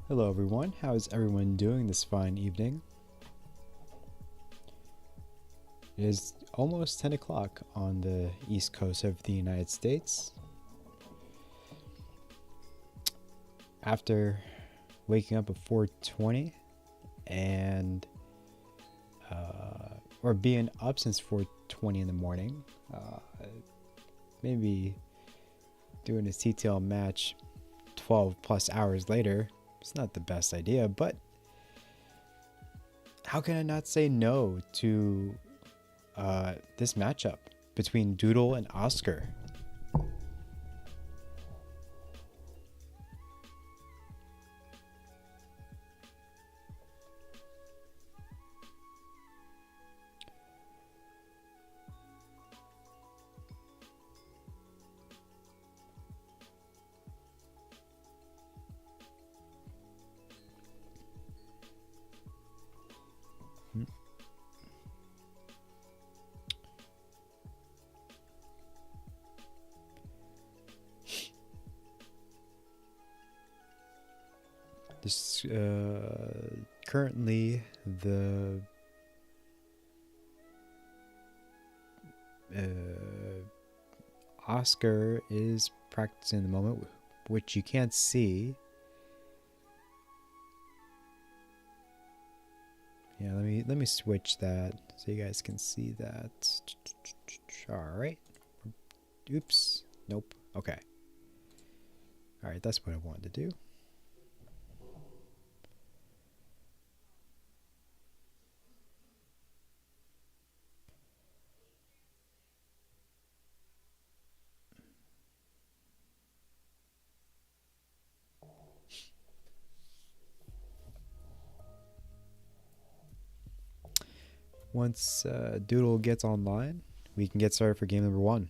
Hello everyone, how is everyone doing this fine evening? It is almost 10 o'clock on the east coast of the United States. After waking up at 4:20 and or being up since 4:20 in the morning, maybe doing a CTL match 12 plus hours later. It's not the best idea, but how can I not say no to this matchup between Doodle and Oscar? This currently the Oscar is practicing at the moment, which you can't see. Yeah, let me switch that so you guys can see that. All right. Oops. Nope. Okay. All right, that's what I wanted to do. Once Doodle gets online, we can get started for game number 1.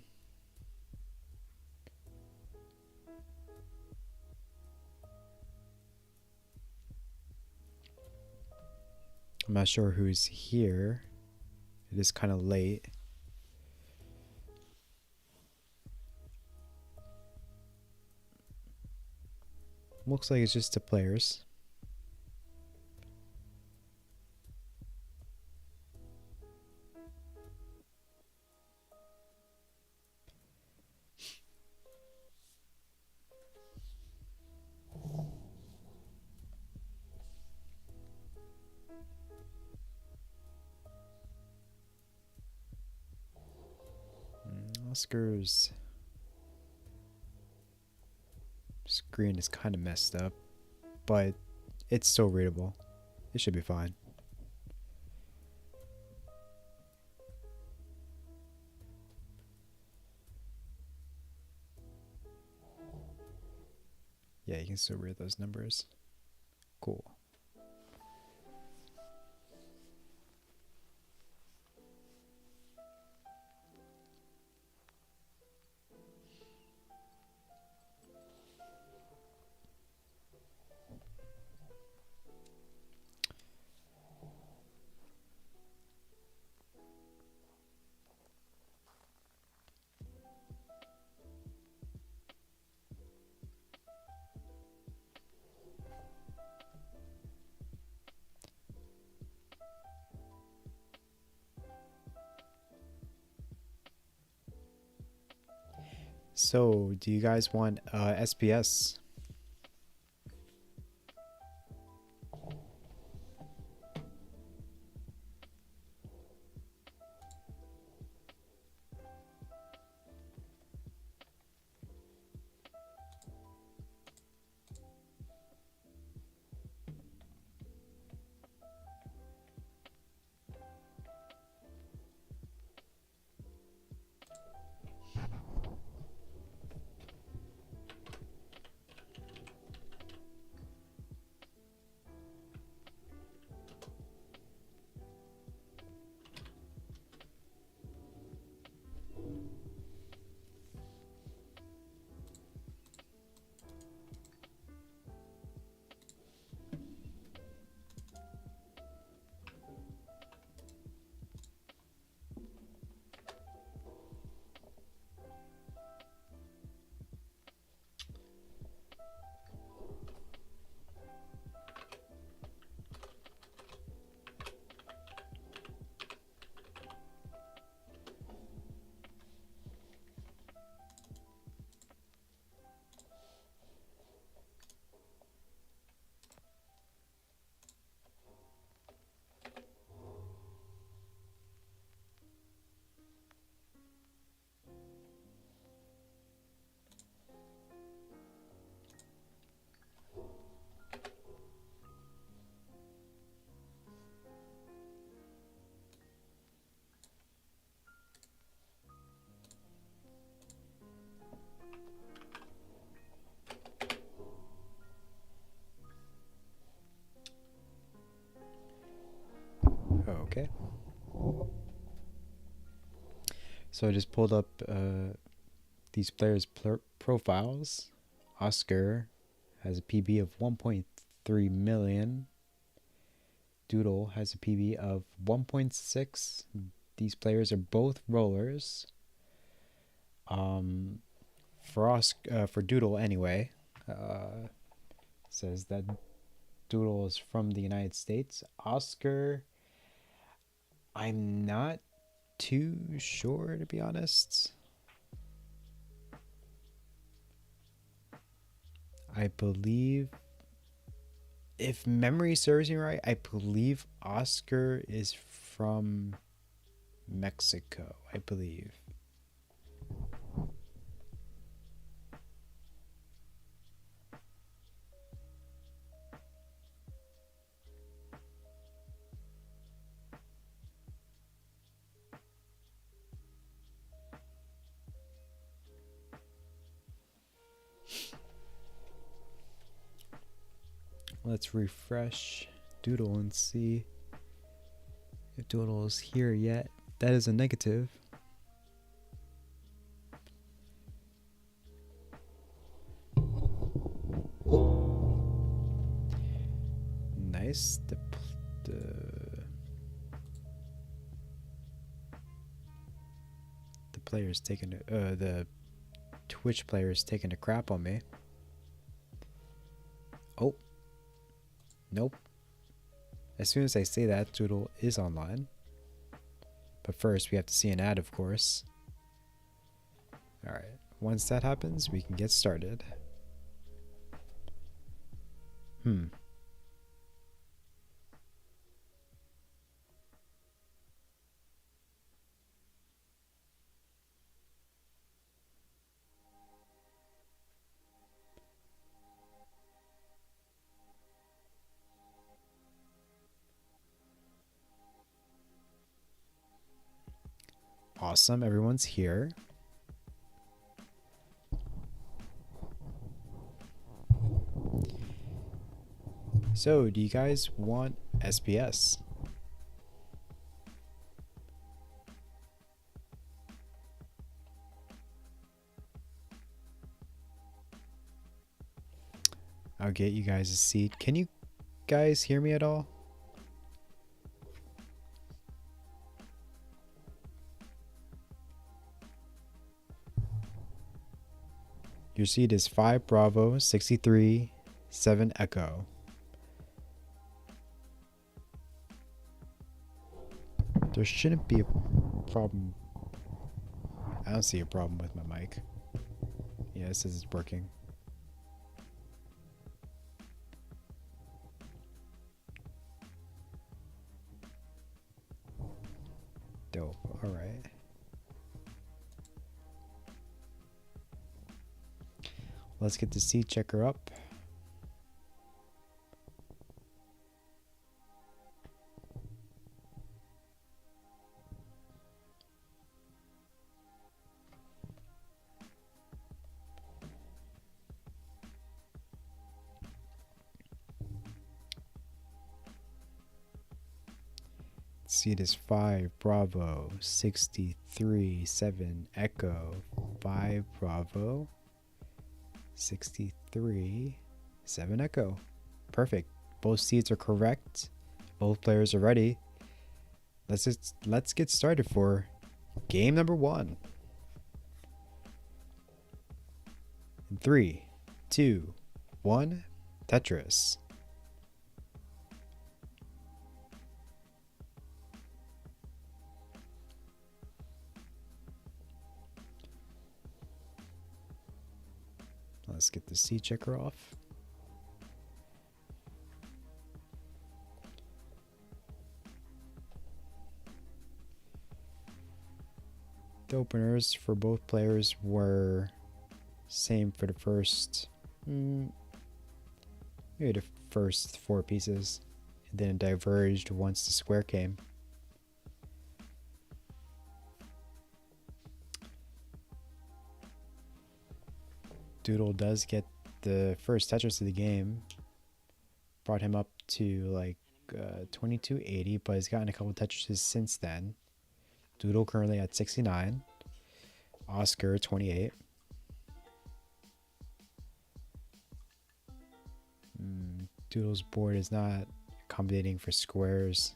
I'm not sure who's here. It is kind of late. Looks like it's just the players. Oscar's screen is kind of messed up, but it's still readable. It should be fine. Yeah, you can still read those numbers. Cool. So, do you guys want SPS? Okay. So I just pulled up these players' profiles. Oscar has a PB of 1.3 million. Doodle has a PB of 1.6. These players are both rollers. For Doodle anyway, says that Doodle is from the United States. Oscar, I'm not too sure, to be honest. I believe, if memory serves me right, I believe Oscar is from Mexico, I believe. Let's refresh Doodle and see if Doodle is here yet. That is a negative. Nice. The player's taking the Twitch player's taking a crap on me. Oh. Nope. As soon as I say that, Doodle is online. But first, we have to see an ad, of course. Alright. Once that happens, we can get started. Awesome, everyone's here. So, do you guys want SPS? I'll get you guys a seat. Can you guys hear me at all? Your seat is 5 Bravo 63 7 Echo. There shouldn't be a problem. I don't see a problem with my mic. Yeah, it says it's working. Dope. All right. Let's get the seat checker up. Seat is 5 Bravo 63 7 Echo. 5 Bravo 63 7 Echo. Perfect. Both seats are correct. Both players are ready. Let's get started for game number 1. In 3, 2, 1, Tetris. Let's get the seat checker off. The openers for both players were same for the first, maybe the first 4 pieces. And then it diverged once the square came. Doodle does get the first Tetris of the game. Brought him up to like 2280, but he's gotten a couple touches since then. Doodle currently at 69. Oscar 28. Doodle's board is not accommodating for squares.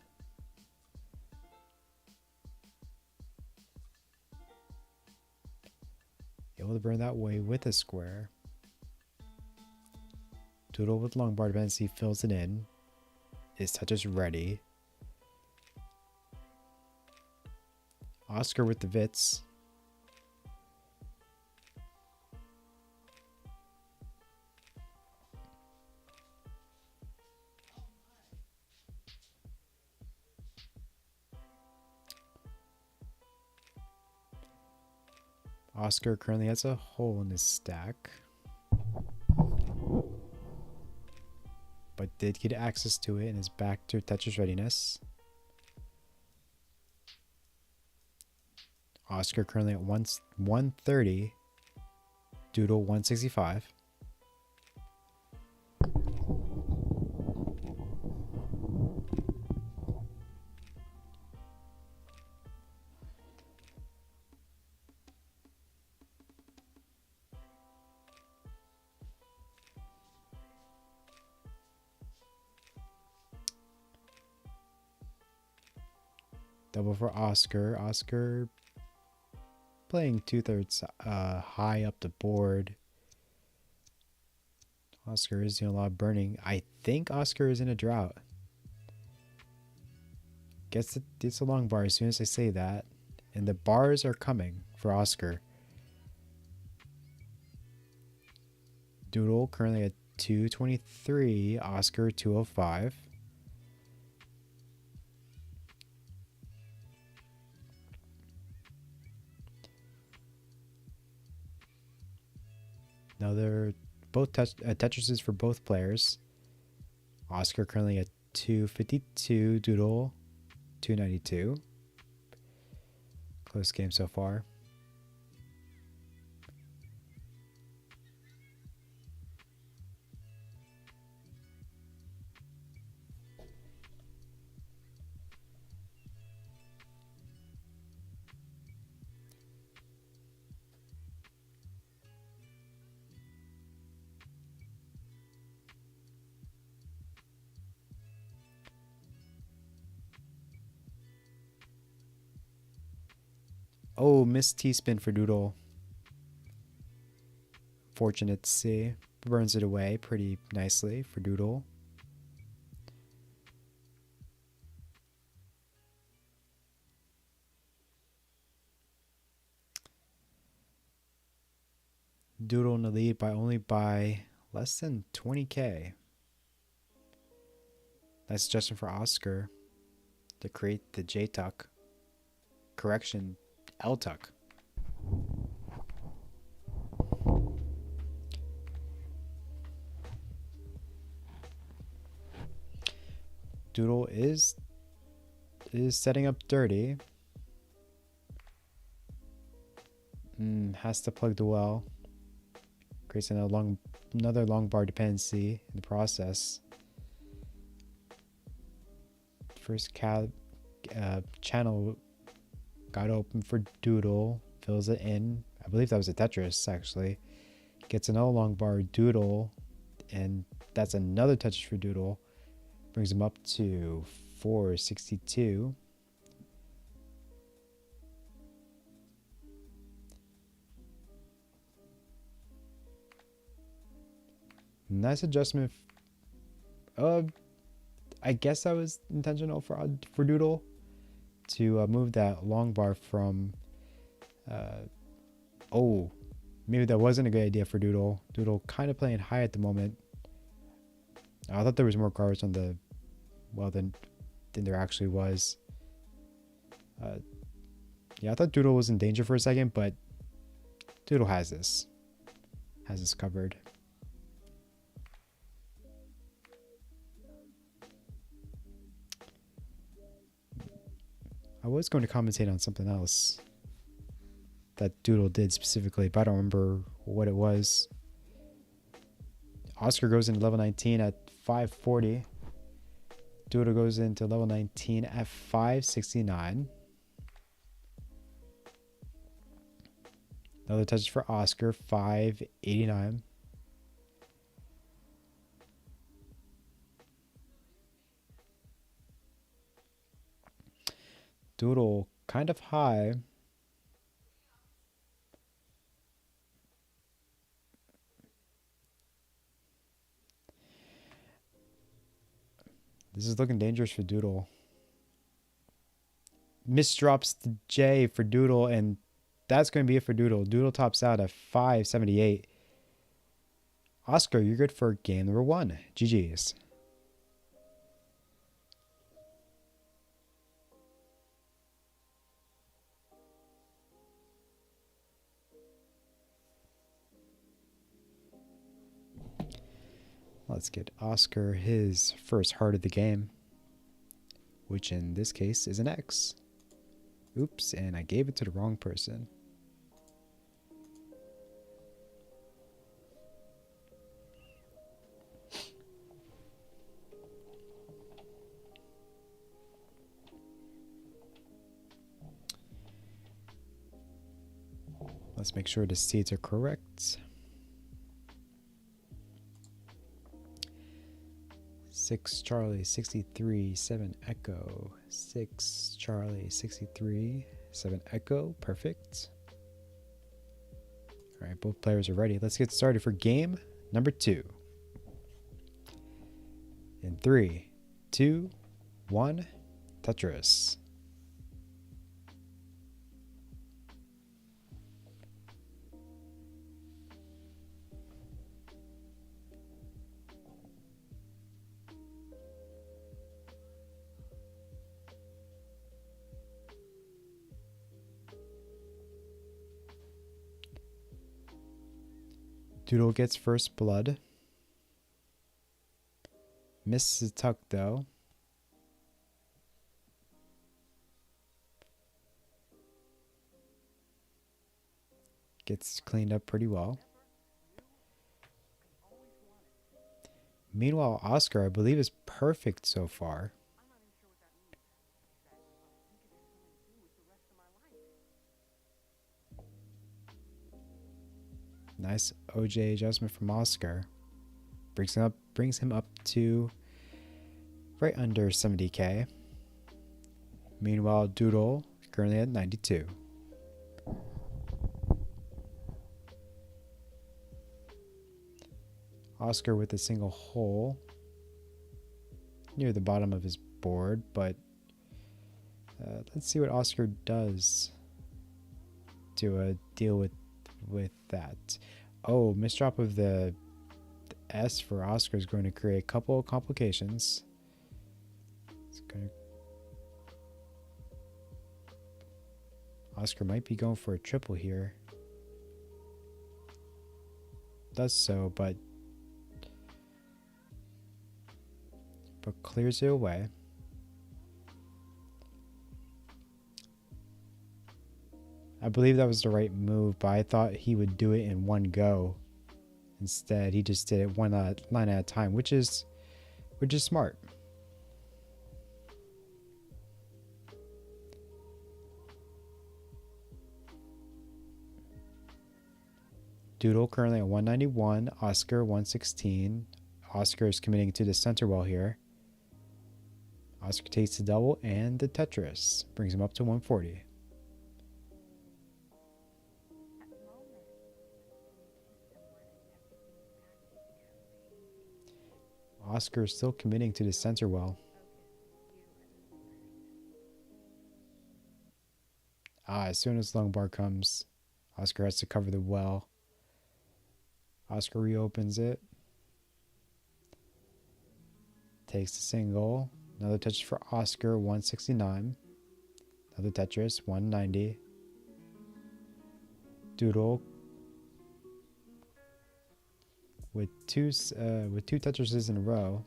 Able to burn that way with a square. Doodle with long bar dependency fills it in. His touch is ready. Oscar with the Vits. Oscar currently has a hole in his stack, but did get access to it and is back to toucher's readiness. Oscar currently at 130. Doodle 165. Double for Oscar. Oscar playing 2/3 high up the board. Oscar is doing a lot of burning. I think Oscar is in a drought. It's a long bar as soon as I say that. And the bars are coming for Oscar. Doodle currently at 223. Oscar 205. Now they're both Tetrises for both players. Oscar currently at 252. Doodle 292. Close game so far. Oh, missed T-spin for Doodle. Fortunate to see. Burns it away pretty nicely for Doodle. Doodle in the lead by only by less than 20k. Nice adjustment for Oscar to create the J-tuck. Correction, L-tuck. Doodle is setting up dirty. Has to plug the well. Creates another long bar dependency in the process. First channel got open for Doodle. Fills it in. I believe that was a Tetris actually. Gets another long bar Doodle, and that's another touch for Doodle. Brings him up to 462. Nice adjustment. I guess that was intentional for Doodle to move that long bar from. Oh, maybe that wasn't a good idea for Doodle. Doodle kind of playing high at the moment. I thought there was more cards on the than there actually was. Yeah, I thought Doodle was in danger for a second, but Doodle has this covered. I was going to commentate on something else that Doodle did specifically, but I don't remember what it was. Oscar goes into level 19 at 540. Doodle goes into level 19 at 569. Another touch for Oscar, 589. Doodle kind of high. This is looking dangerous for Doodle. Misdrops the J for Doodle, and that's going to be it for Doodle. Doodle tops out at 578. Oscar, you're good for game number 1. GG's. Let's get Oscar his first heart of the game, which in this case is an X. Oops, and I gave it to the wrong person. Let's make sure the seeds are correct. 6 Charlie 63 7 Echo. 6 Charlie 63 7 Echo. Perfect. All right, both players are ready. Let's get started for game number 2. In 3, 2, 1, Tetris. Doodle gets first blood. Misses a tuck though. Gets cleaned up pretty well. Meanwhile, Oscar, I believe, is perfect so far. Nice OJ adjustment from Oscar. Brings him up to right under 70k. Meanwhile, Doodle currently at 92. Oscar with a single hole near the bottom of his board, but let's see what Oscar does to deal with that. Oh, misdrop of the S for Oscar is going to create a couple of complications. Oscar might be going for a triple here. Does so, but clears it away. I believe that was the right move, but I thought he would do it in one go. Instead, he just did it one line at a time, which is smart. Doodle currently at 191, Oscar 116. Oscar is committing to the center well here. Oscar takes the double and the Tetris, brings him up to 140. Oscar is still committing to the center well. As soon as long bar comes, Oscar has to cover the well. Oscar reopens it. Takes the single. Another touch for Oscar, 169. Another Tetris, 190. Doodle with two Tetrises in a row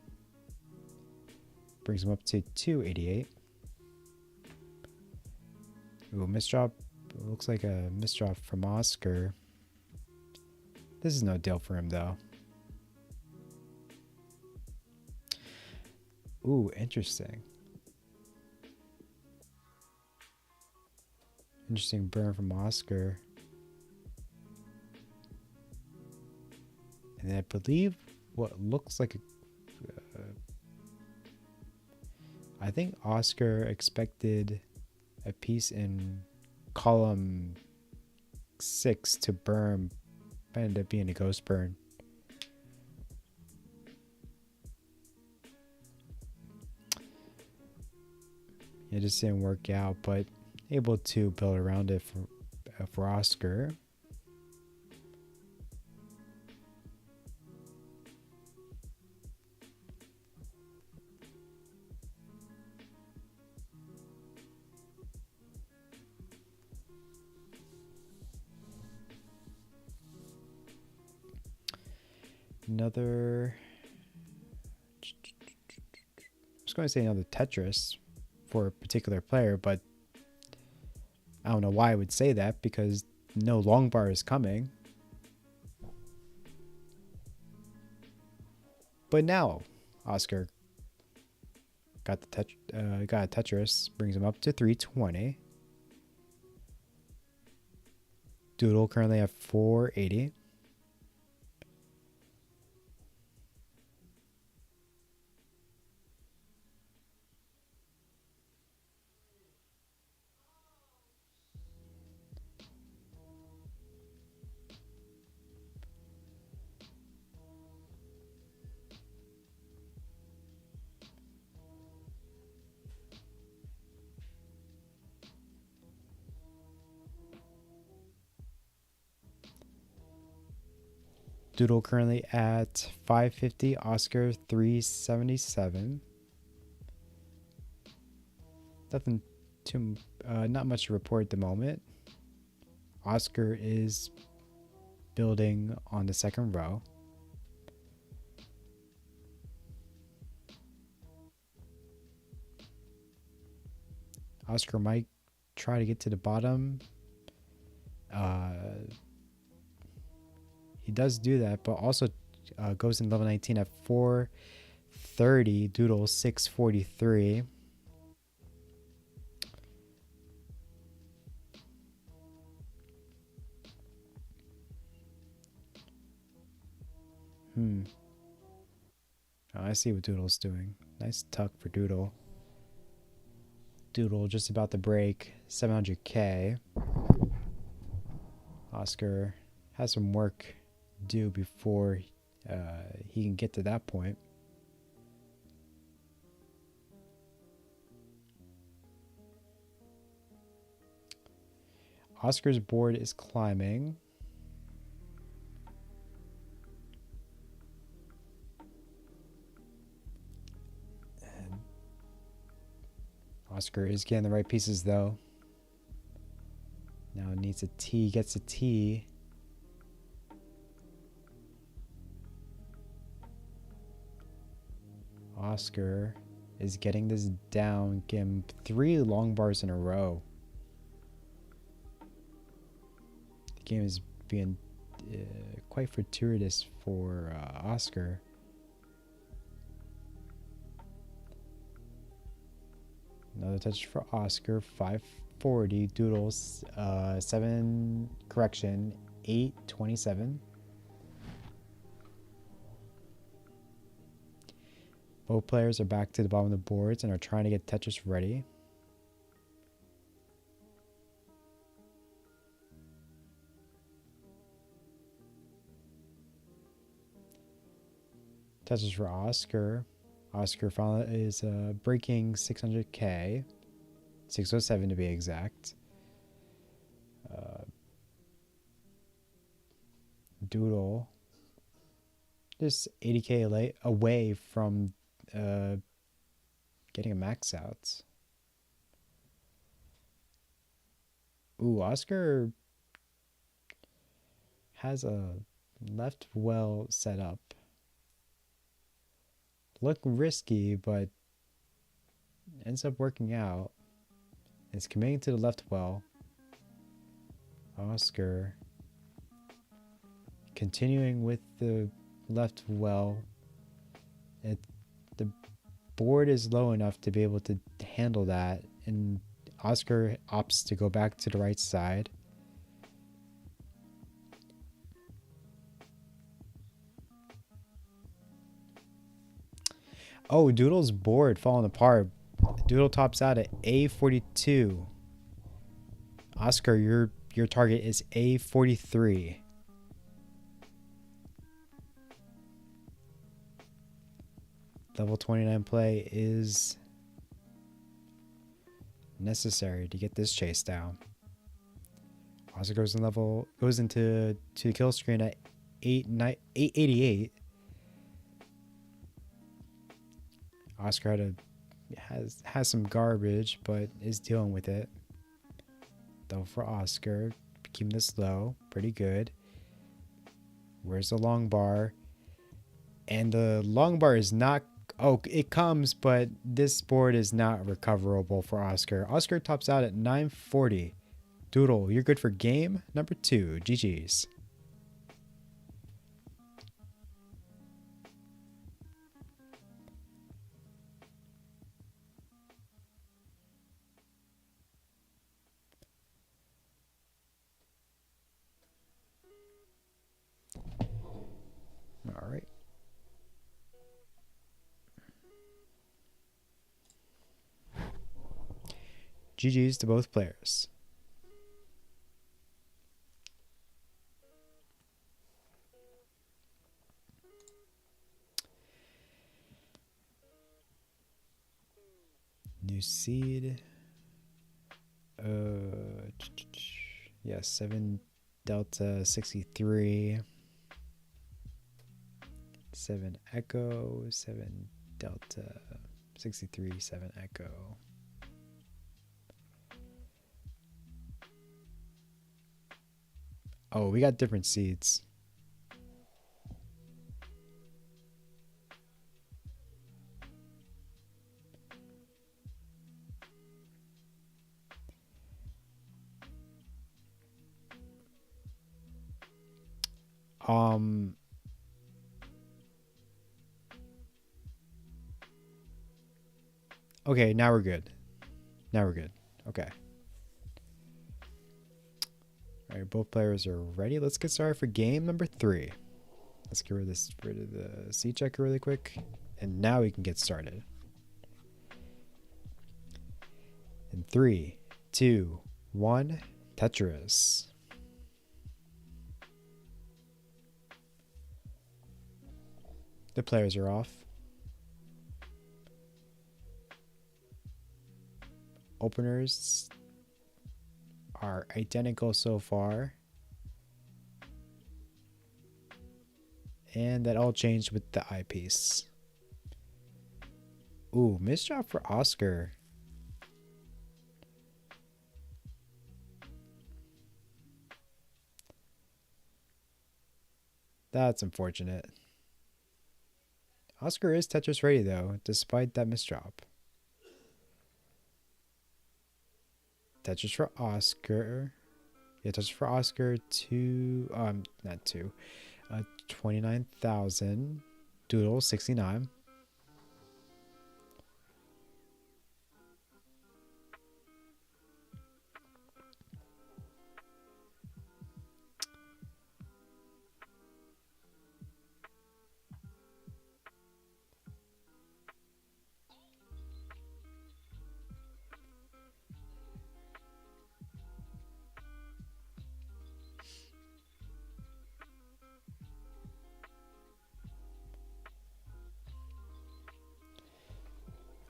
brings him up to 288. Ooh, misdrop. Looks like a misdrop from Oscar. This is no deal for him though. Ooh, interesting. Interesting burn from Oscar. And I believe what looks like a... I think Oscar expected a piece in column 6 to burn, but ended up being a ghost burn. It just didn't work out, but able to build around it for Oscar. Another... I was going to say another Tetris for a particular player, but I don't know why I would say that because no long bar is coming. But now Oscar got a Tetris, brings him up to 320. Doodle currently at 480. Doodle currently at 550, Oscar 377. Nothing too, not much to report at the moment. Oscar is building on the second row. Oscar might try to get to the bottom. He does do that, but also goes in level 19 at 430. Doodle 643. Oh, I see what Doodle's doing. Nice tuck for Doodle. Doodle just about to break 700k. Oscar has some work due before he can get to that point. Oscar's board is climbing. And Oscar is getting the right pieces though. Now needs a T, gets a T. Oscar is getting this down, getting 3 long bars in a row. The game is being quite fortuitous for Oscar. Another touch for Oscar, 540. Doodles, 827. Both players are back to the bottom of the boards and are trying to get Tetris ready. Tetris for Oscar. Oscar finally is breaking 600k. 607 to be exact. Doodle just 80k away from getting a max out. Ooh, Oscar has a left well set up. Look risky, but ends up working out. It's committing to the left well. Oscar continuing with the left well. The board is low enough to be able to handle that, and Oscar opts to go back to the right side. Oh, Doodle's board falling apart. Doodle tops out at A42. Oscar, your target is A43. Level 29 play is necessary to get this chase down. Oscar goes into the kill screen at 888. Oscar has some garbage, but is dealing with it. Though for Oscar, keeping this low, pretty good. Where's the long bar? And the long bar is not. Oh, it comes, but this board is not recoverable for Oscar. Oscar tops out at 940. Doodle, you're good for game number 2. GG's. All right. GG's to both players. New seed. Yeah, 7 Delta 63. 7 Echo, 7 Delta 63, 7 Echo. Oh, we got different seeds. Okay, now we're good. Now we're good. Okay. All right, both players are ready. Let's get started for game number 3. Let's get rid of the seed checker really quick, and now we can get started. In 3, 2, 1, Tetris. The players are off. Openers are identical so far. And that all changed with the eyepiece. Ooh, misdrop for Oscar. That's unfortunate. Oscar is Tetris ready though, despite that misdrop. Tetris for Oscar. Yeah, Tetris for Oscar. Not 2. 29,000. Doodle 69.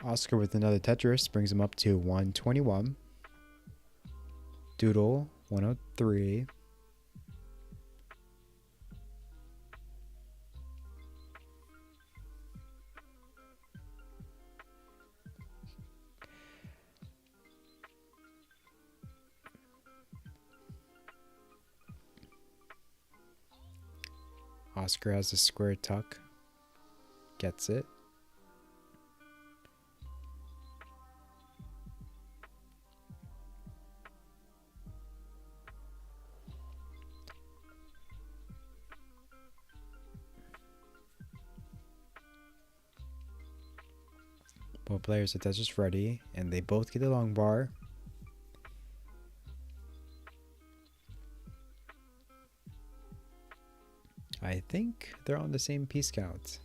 Oscar with another Tetris brings him up to 121. Doodle 103. Oscar has a square tuck. Gets it. Both players are Tetris ready, and they both get the long bar. I think they're on the same piece count.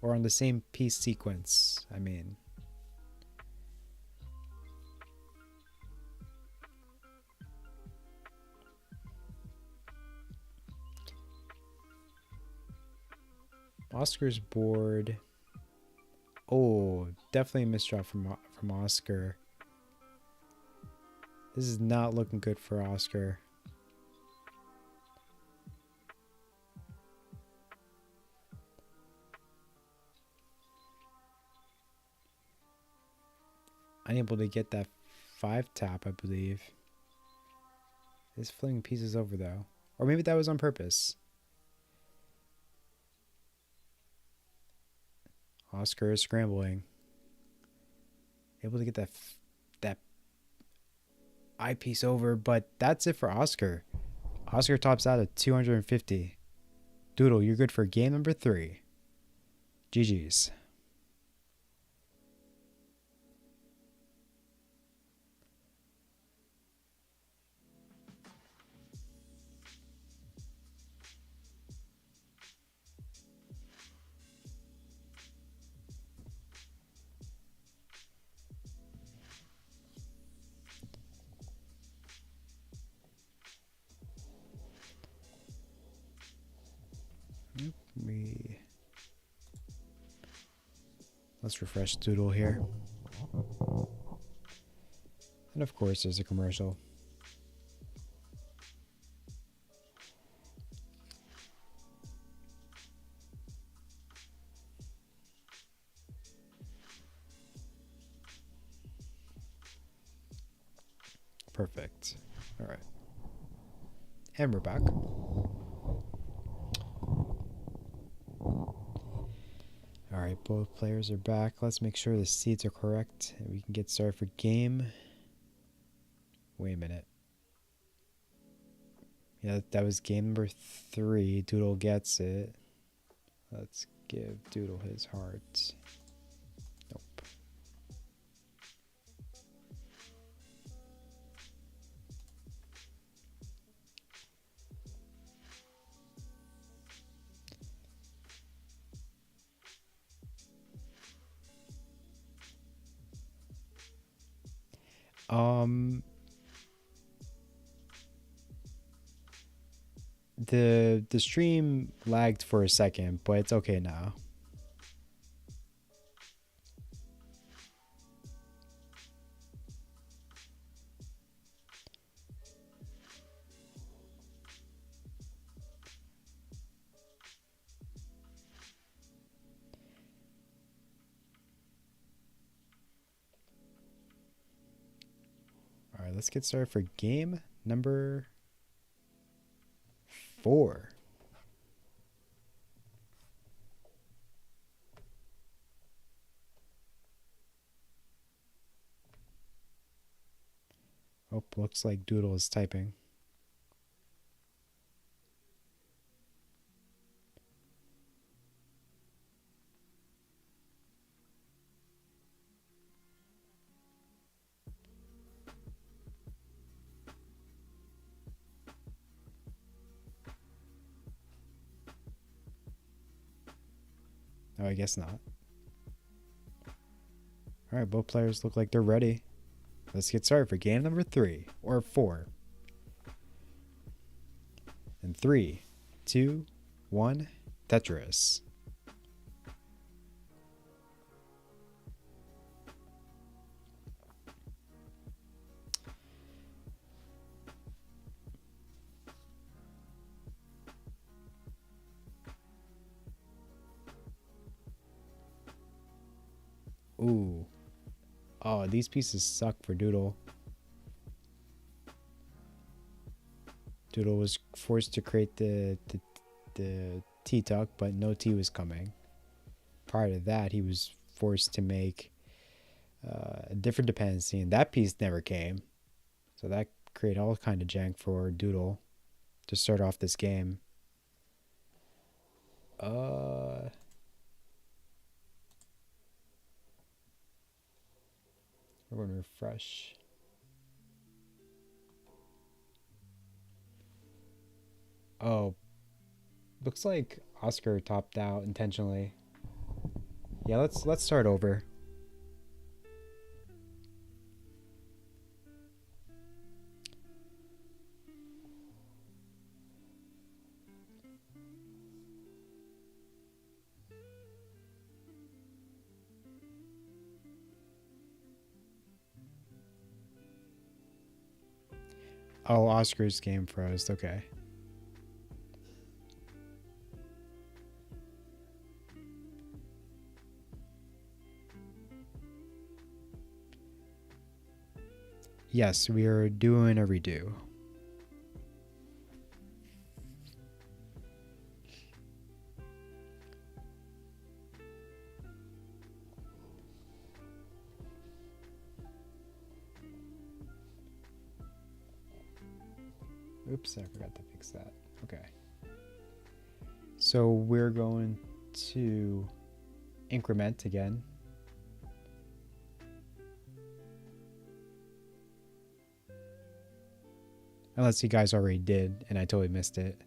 Or on the same piece sequence, I mean. Oscar's board. Oh, definitely a misdraw from Oscar. This is not looking good for Oscar. Unable to get that 5 tap, I believe. He's flinging pieces over though. Or maybe that was on purpose. Oscar is scrambling. Able to get that eyepiece over, but that's it for Oscar. Oscar tops out at 250. Doodle, you're good for game number 3. GG's. Let's refresh Doodle here. And of course, there's a commercial. Perfect. All right. And we're back. All right, both players are back. Let's make sure the seats are correct and we can get started for game. Wait a minute. Yeah, that was game number 3. Doodle gets it. Let's give Doodle his heart. Nope. The stream lagged for a second, but it's okay now. All right, let's get started for game number 4. Oh, looks like Doodle is typing. Oh, I guess not. All right, both players look like they're ready. Let's get started for game number 3 or 4. In 3, 2, 1, Tetris. Ooh. Oh, these pieces suck for Doodle. Doodle was forced to create the T-tuck, but no T was coming. Prior to that, he was forced to make a different dependency, and that piece never came. So that created all kind of jank for Doodle to start off this game. refresh. Oh, looks like Oscar topped out intentionally. Yeah, let's start over. Oh, Oscar's game froze. Okay. Yes, we are doing a redo. Oops, I forgot to fix that. Okay. So we're going to increment again. Unless you guys already did and I totally missed it.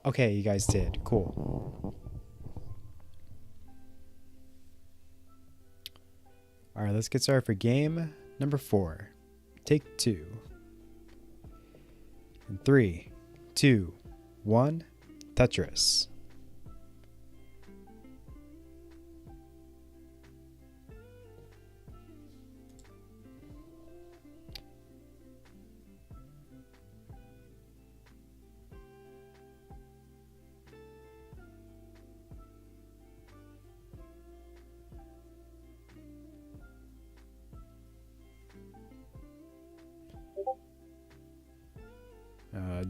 Okay, you guys did. Cool. All right, let's get started for game number 4. Take 2. In 3, 2, 1, Tetris.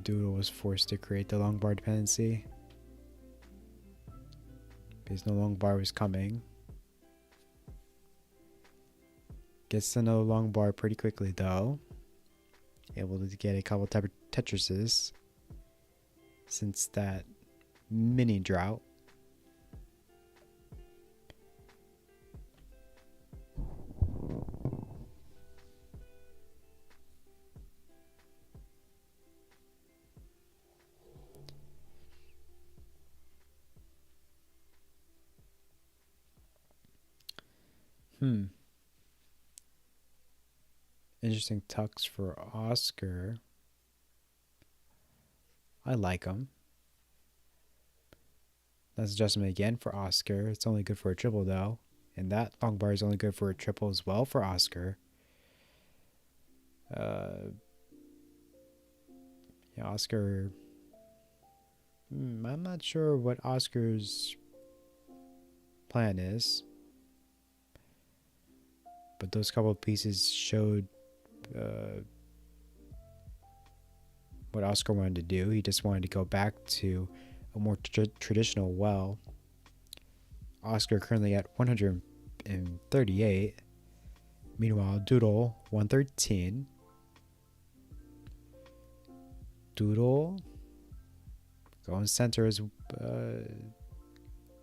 Doodle was forced to create the long bar dependency because no long bar was coming. Gets to know long bar pretty quickly though. Able to get a couple Tetrises since that mini drought. Interesting tucks for Oscar. I like them. That's adjustment again for Oscar. It's only good for a triple though. And that long bar is only good for a triple as well for Oscar. Yeah, Oscar. I'm not sure what Oscar's plan is. But those couple of pieces showed what Oscar wanted to do. He just wanted to go back to a more traditional well. Oscar currently at 138. Meanwhile, Doodle 113. Doodle going center is yeah,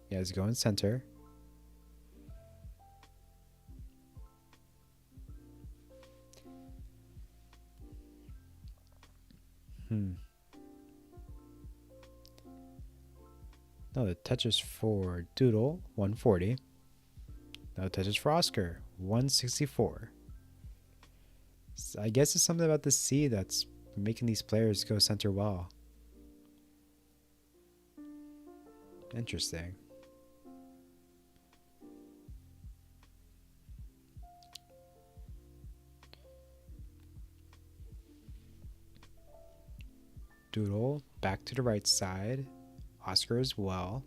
he's going center. No, the touches for Doodle 140. No touches for Oscar 164. So I guess it's something about the C that's making these players go center well. Interesting. Doodle back to the right side. Oscar as well.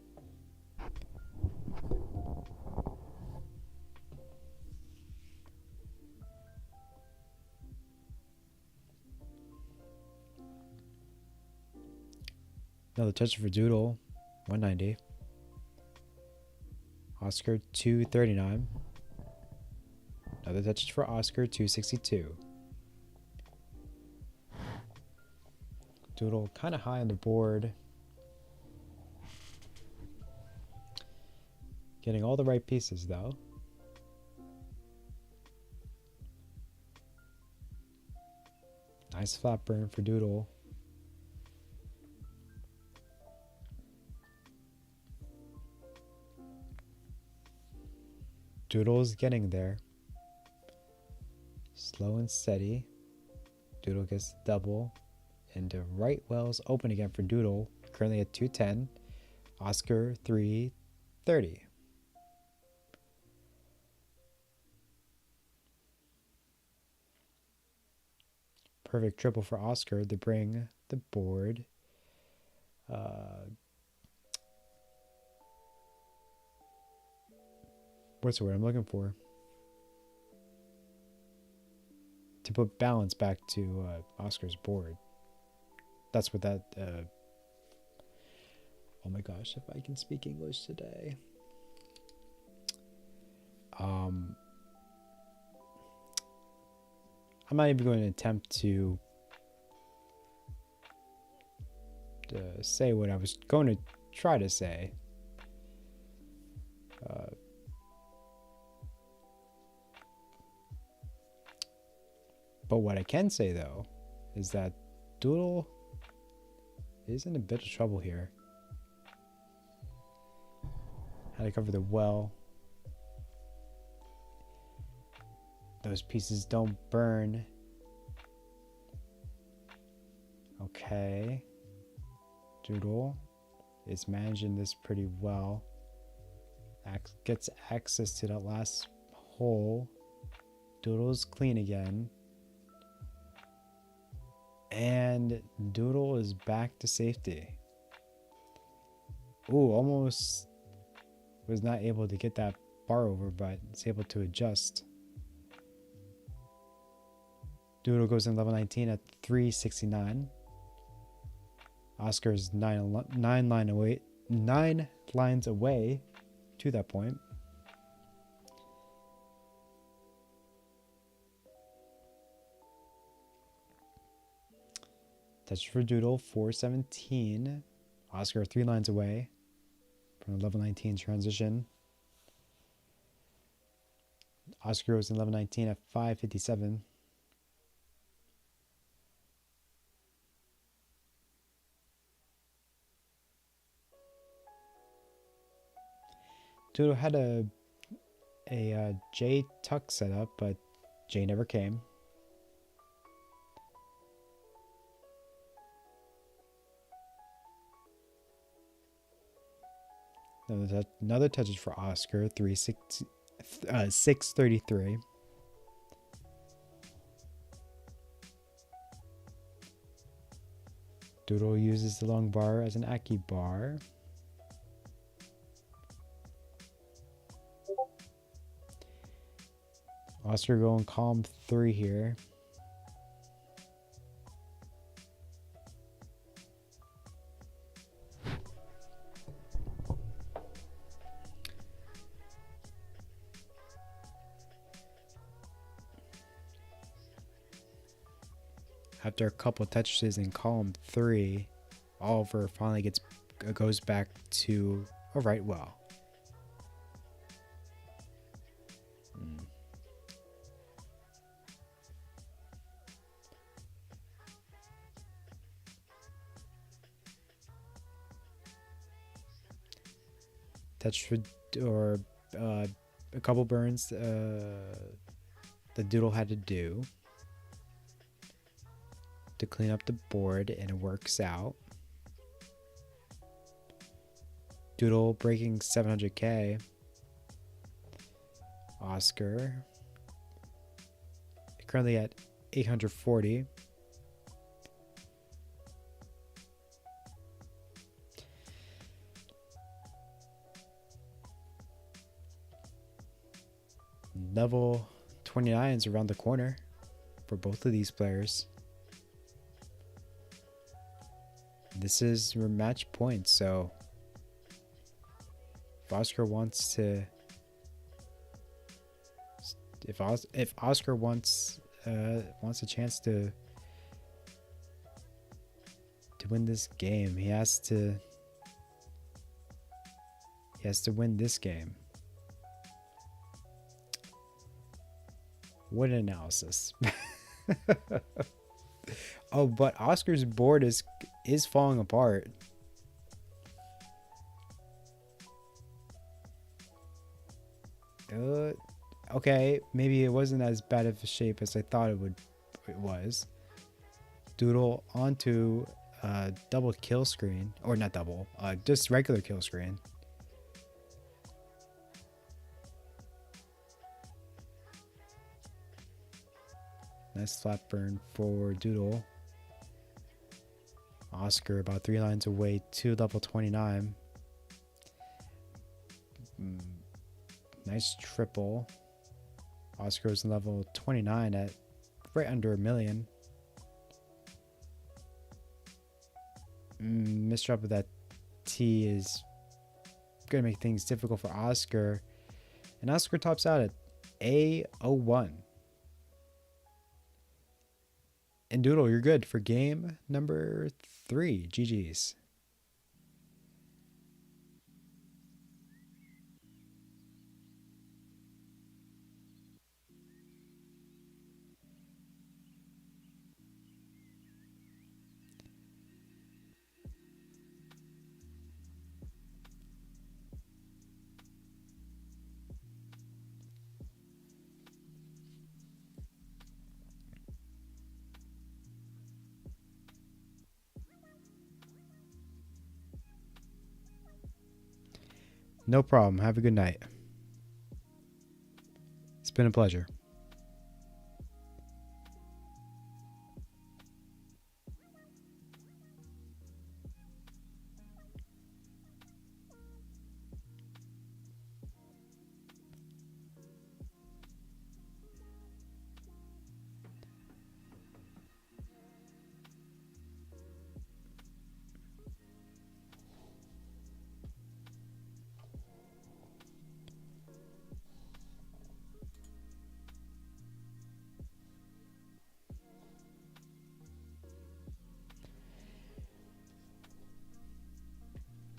Another touch for Doodle, 190. Oscar, 239. Another touch for Oscar, 262. Doodle kind of high on the board. Getting all the right pieces though. Nice flat burn for Doodle. Doodle's getting there. Slow and steady. Doodle gets the double. And the right well's open again for Doodle. Currently at 210. Oscar 330. Perfect triple for Oscar to bring the board. What's the word I'm looking for? To put balance back to Oscar's board. That's what that... oh my gosh, if I can speak English today. I'm not even going to attempt to say what I was going to try to say. But what I can say, though, is that Doodle is in a bit of trouble here. Had to cover the well. Those pieces don't burn. Okay. Doodle is managing this pretty well. Gets access to that last hole. Doodle's clean again. And Doodle is back to safety. Ooh, almost was not able to get that bar over, but it's able to adjust. Doodle goes in level 19 at 369. Oscar's 9 lines away to that point. Touch for Doodle, 417. Oscar 3 lines away from the level 19 transition. Oscar goes in level 19 at 557. Doodle had a J tuck set up, but J never came. Another touch is for Oscar, 633. Doodle uses the long bar as an Aki bar. Oscar going column 3 here. After a couple touches in column 3, Oliver finally goes back to a right well. Touch for, or a couple burns the Doodle had to do to clean up the board, and it works out. Doodle breaking 700k. Oscar currently at 840. Level 29 is around the corner for both of these players. This is match point, so if Oscar wants to, if Oscar wants a chance to win this game, he has to win this game. What an analysis. Oh, but Oscar's board is falling apart. Okay, maybe it wasn't as bad of a shape as I thought it was. Doodle onto double kill screen, or not double, just regular kill screen. Nice flat burn for Doodle. Oscar about 3 lines away to level 29. Nice triple. Oscar's level 29 at right under 1 million. Misdrop of that T is going to make things difficult for Oscar. And Oscar tops out at A01. And Doodle, you're good for game number 3. GG's. No problem. Have a good night. It's been a pleasure.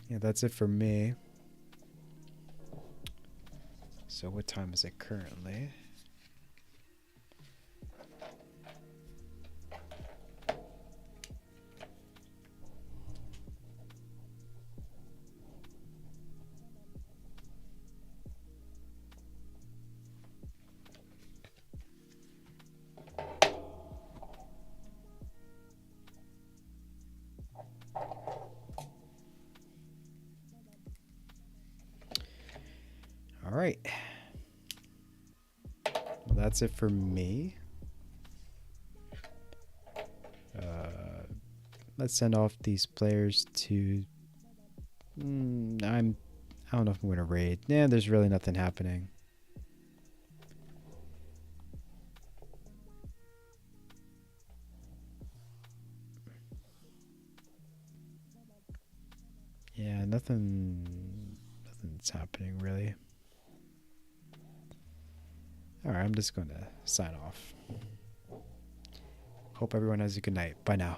Yeah, that's it for me. So what time is it currently? All right. Well, that's it for me. Let's send off these players to. I don't know if I'm gonna raid. Yeah, there's really nothing happening. Yeah, nothing's happening really. All right, I'm just gonna sign off. Hope everyone has a good night. Bye now.